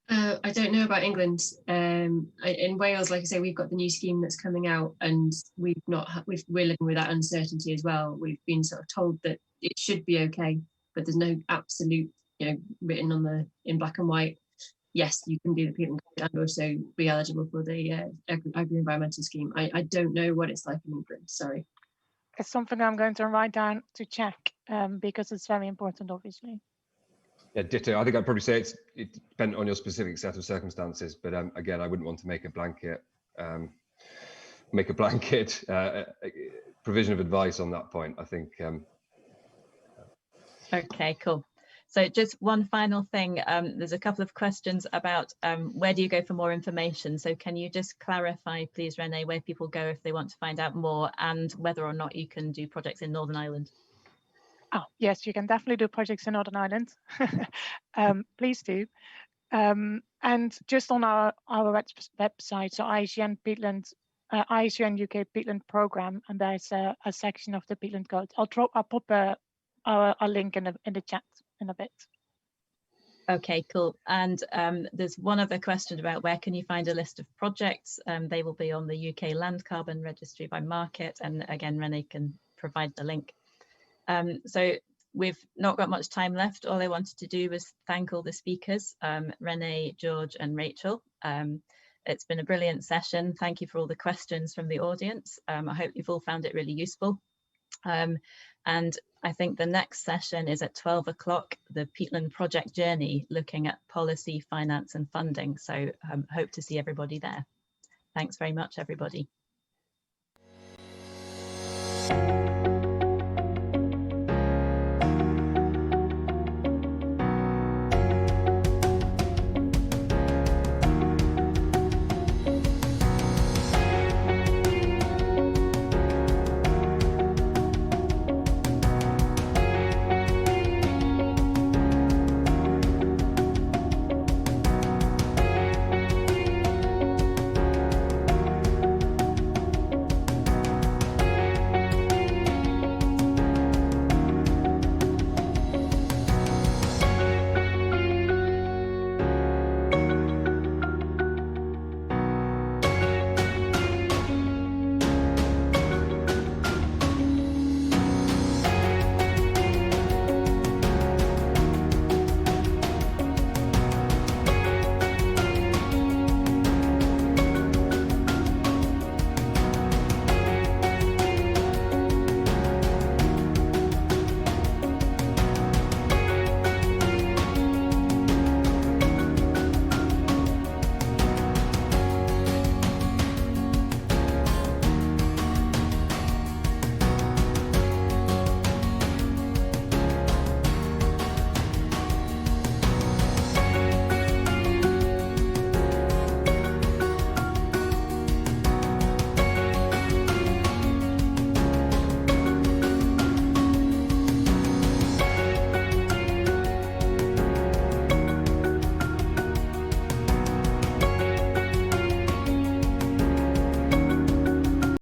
I don't know about England. In Wales, like I say, we've got the new scheme that's coming out, and we're living with that uncertainty as well. We've been sort of told that it should be okay, but there's no absolute, written in black and white. Yes, you can do the Peatland Code and also be eligible for the agri-environmental scheme. I don't know what it's like in England. Sorry. It's something I'm going to write down to check, because it's very important, obviously. Yeah, ditto. I think I'd probably say it depends on your specific set of circumstances, but again, I wouldn't want to make a blanket provision of advice on that point. I think. Okay, cool. So just one final thing, there's a couple of questions about where do you go for more information? So can you just clarify, please, Renée, where people go if they want to find out more, and whether or not you can do projects in Northern Ireland? Oh, yes, you can definitely do projects in Northern Ireland. Please do. And just on our website, so IUCN Peatland, IUCN UK Peatland program, and there's a section of the Peatland Code. I'll pop a I'll link in the chat in a bit. Okay, cool. And there's one other question about where can you find a list of projects? They will be on the UK Land Carbon Registry by market. And again, Renée can provide the link. So we've not got much time left. All I wanted to do was thank all the speakers, Renée, George and Rachel. It's been a brilliant session. Thank you for all the questions from the audience. I hope you've all found it really useful. And I think the next session is at 12 o'clock, the Peatland Project Journey, looking at policy, finance and funding. So hope to see everybody there. Thanks very much, everybody.